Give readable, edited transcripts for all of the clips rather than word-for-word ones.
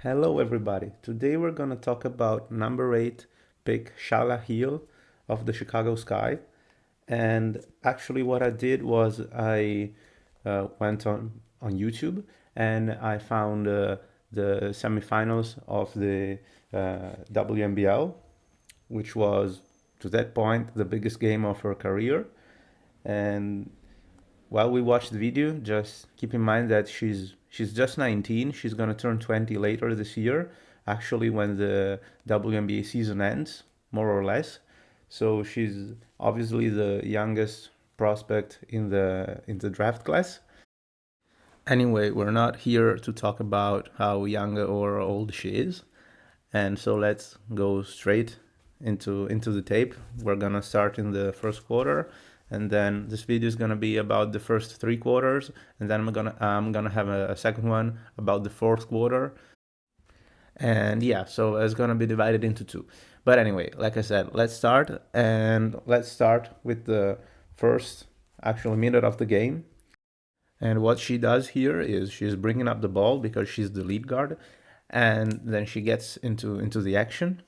Hello everybody. Today we're going to talk about number 8 pick Shyla Heal of the Chicago Sky. And actually what I did was I went on YouTube and I found the semifinals of the WNBL, which was to that point the biggest game of her career. And while we watch the video, just keep in mind that she's just 19. She's gonna turn 20 later this year, actually when the WNBA season ends, more or less. So she's obviously the youngest prospect in the draft class. Anyway, we're not here to talk about how young or old she is. And so let's go straight into the tape. We're gonna start in the first quarter, and then this video is gonna be about the first 3 quarters, and then I'm gonna have a second one about the fourth quarter. And yeah, so it's gonna be divided into two. But anyway, like I said, let's start, and let's start with the first actual minute of the game. And what she does here is she's bringing up the ball because she's the lead guard, and then she gets into the action.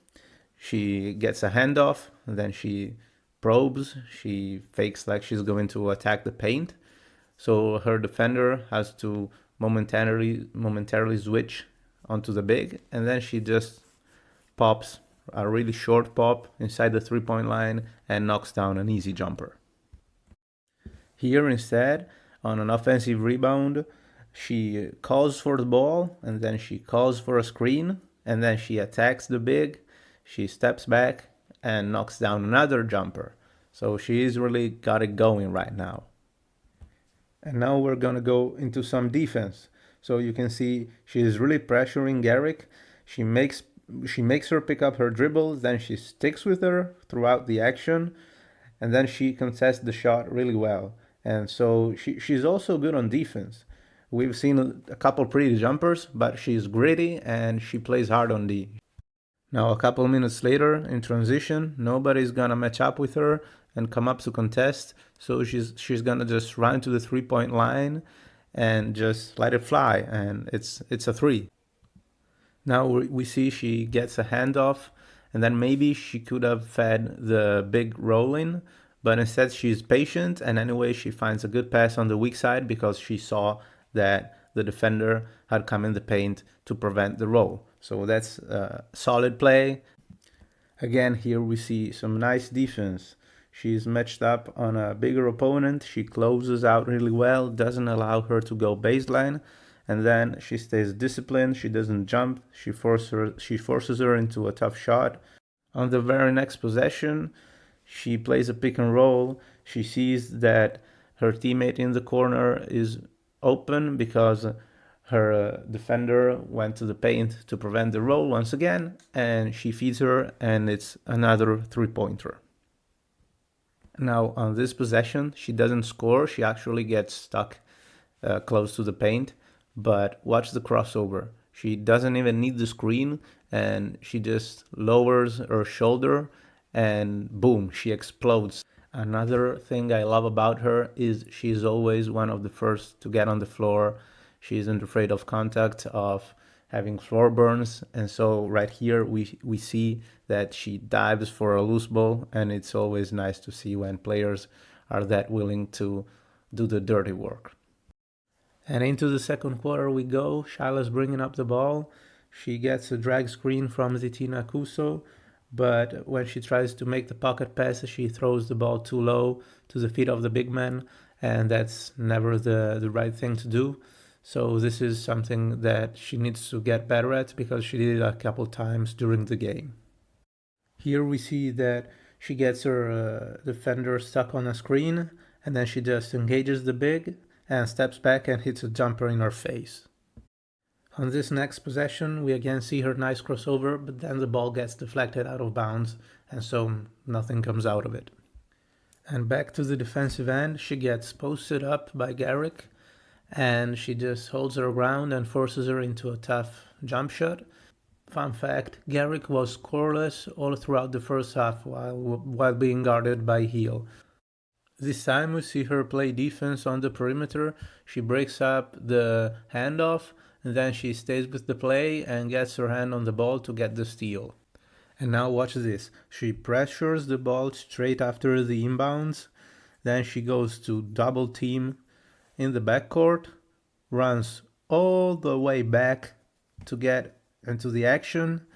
She gets a handoff, and then she probes. She fakes like she's going to attack the paint. So her defender has to momentarily switch onto the big, and then she just pops a really short pop inside the 3-point line and knocks down an easy jumper. Here instead, on an offensive rebound, she calls for the ball and then she calls for a screen and then she attacks the big. She steps back and knocks down another jumper. So she's really got it going right now. And now we're gonna go into some defense. So you can see she's really pressuring Garrick. She makes her pick up her dribbles, then she sticks with her throughout the action, and then she contests the shot really well. And so she's also good on defense. We've seen a couple pretty jumpers, but she's gritty and she plays hard on D. Now, a couple minutes later, in transition, nobody's gonna match up with her and come up to contest, so she's gonna just run to the 3-point line and just let it fly, and it's a three. Now we see she gets a handoff, and then maybe she could have fed the big rolling, but instead she's patient, and anyway she finds a good pass on the weak side because she saw that the defender had come in the paint to prevent the roll. So that's a solid play. Again, here we see some nice defense. She's matched up on a bigger opponent. She closes out really well, doesn't allow her to go baseline, and then she stays disciplined. She doesn't jump. She forces her into a tough shot. On the very next possession, she plays a pick and roll. She sees that her teammate in the corner is open because her defender went to the paint to prevent the roll once again, and she feeds her, and it's another 3-pointer. Now, on this possession, she doesn't score. She actually gets stuck close to the paint, but watch the crossover. She doesn't even need the screen, and she just lowers her shoulder, and boom, she explodes. Another thing I love about her is she's always one of the first to get on the floor. She isn't afraid of contact, of having floor burns, and so right here we see that she dives for a loose ball, and it's always nice to see when players are that willing to do the dirty work. And into the second quarter we go. Shyla's bringing up the ball. She gets a drag screen from Zitina Kuso, but when she tries to make the pocket pass, she throws the ball too low to the feet of the big man, and that's never the right thing to do. So this is something that she needs to get better at because she did it a couple times during the game. Here we see that she gets her defender stuck on a screen, and then she just engages the big and steps back and hits a jumper in her face. On this next possession, we again see her nice crossover, but then the ball gets deflected out of bounds, and so nothing comes out of it. And back to the defensive end, she gets posted up by Garrick, and she just holds her ground and forces her into a tough jump shot. Fun fact, Garrick was scoreless all throughout the first half while being guarded by Heal. This time we see her play defense on the perimeter. She breaks up the handoff and then she stays with the play and gets her hand on the ball to get the steal. And now watch this. She pressures the ball straight after the inbounds, then she goes to double team in the backcourt, runs all the way back to get into the action,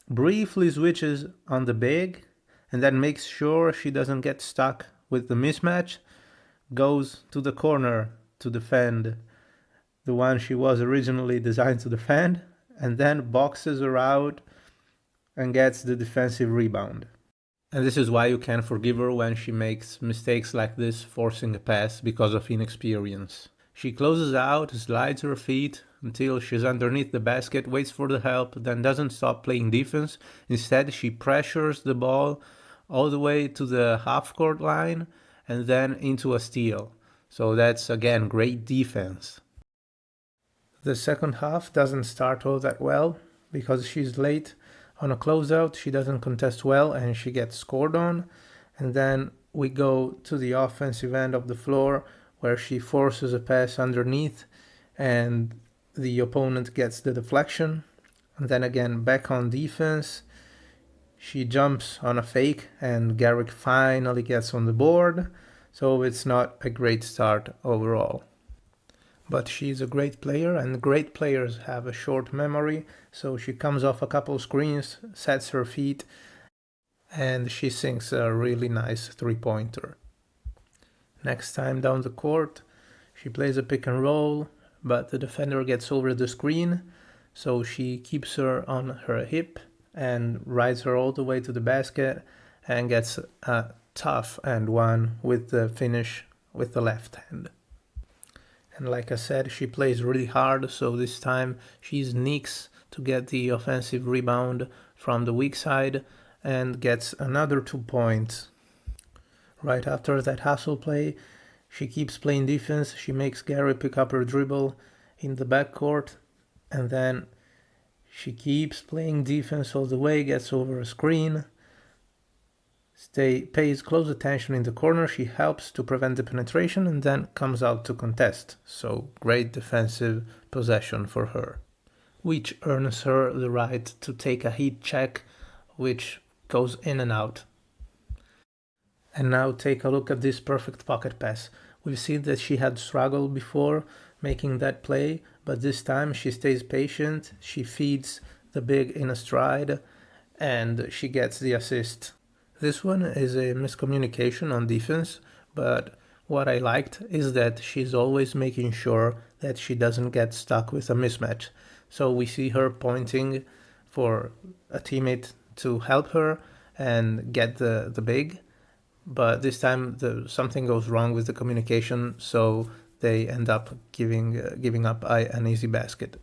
briefly switches on the big, and then makes sure she doesn't get stuck with the mismatch, goes to the corner to defend the one she was originally designed to defend, and then boxes her out and gets the defensive rebound. And this is why you can forgive her when she makes mistakes like this, forcing a pass because of inexperience. She closes out, slides her feet until she's underneath the basket, waits for the help, then doesn't stop playing defense. Instead, she pressures the ball all the way to the half-court line and then into a steal. So that's, again, great defense. The second half doesn't start all that well because she's late on a closeout, she doesn't contest well and she gets scored on. And then we go to the offensive end of the floor where she forces a pass underneath and the opponent gets the deflection. And then again, back on defense, she jumps on a fake and Garrick finally gets on the board. So it's not a great start overall. But she's a great player, and great players have a short memory, so she comes off a couple screens, sets her feet, and she sinks a really nice three-pointer. Next time down the court, she plays a pick and roll, but the defender gets over the screen, so she keeps her on her hip and rides her all the way to the basket and gets a tough and one with the finish with the left hand. And like I said, she plays really hard, so this time she sneaks to get the offensive rebound from the weak side and gets another 2 points. Right after that hustle play, she keeps playing defense. She makes Gary pick up her dribble in the backcourt, and then she keeps playing defense all the way, gets over a screen, pays close attention in the corner, she helps to prevent the penetration and then comes out to contest. So great defensive possession for her, which earns her the right to take a heat check, which goes in and out. And now take a look at this perfect pocket pass. We've seen that she had struggled before making that play, but this time she stays patient, she feeds the big in a stride, and she gets the assist. This one is a miscommunication on defense, but what I liked is that she's always making sure that she doesn't get stuck with a mismatch. So we see her pointing for a teammate to help her and get the big, but this time something goes wrong with the communication, so they end up giving up an easy basket.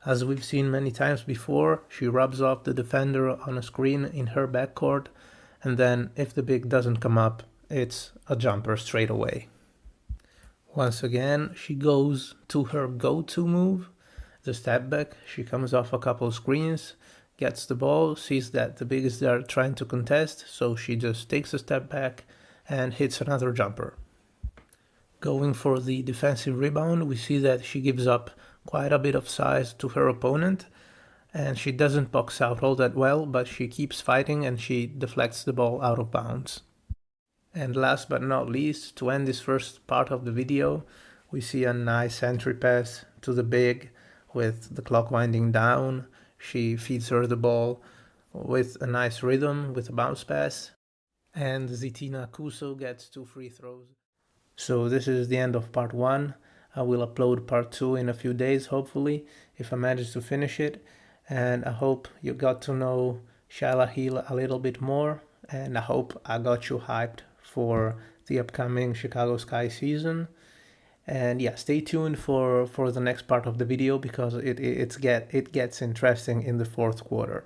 As we've seen many times before, she rubs off the defender on a screen in her backcourt, and then if the big doesn't come up, it's a jumper straight away. Once again, she goes to her go-to move, the step back. She comes off a couple screens, gets the ball, sees that the big is there trying to contest, so she just takes a step back and hits another jumper. Going for the defensive rebound, we see that she gives up quite a bit of size to her opponent, and she doesn't box out all that well, but she keeps fighting and she deflects the ball out of bounds. And last but not least, to end this first part of the video, we see a nice entry pass to the big with the clock winding down. She feeds her the ball with a nice rhythm with a bounce pass, and Zitina Kuso gets 2 free throws. So this is the end of part 1. I will upload part 2 in a few days, hopefully, if I manage to finish it. And I hope you got to know Shyla Heal a little bit more, and I hope I got you hyped for the upcoming Chicago Sky season. And yeah, stay tuned for the next part of the video because it gets interesting in the fourth quarter.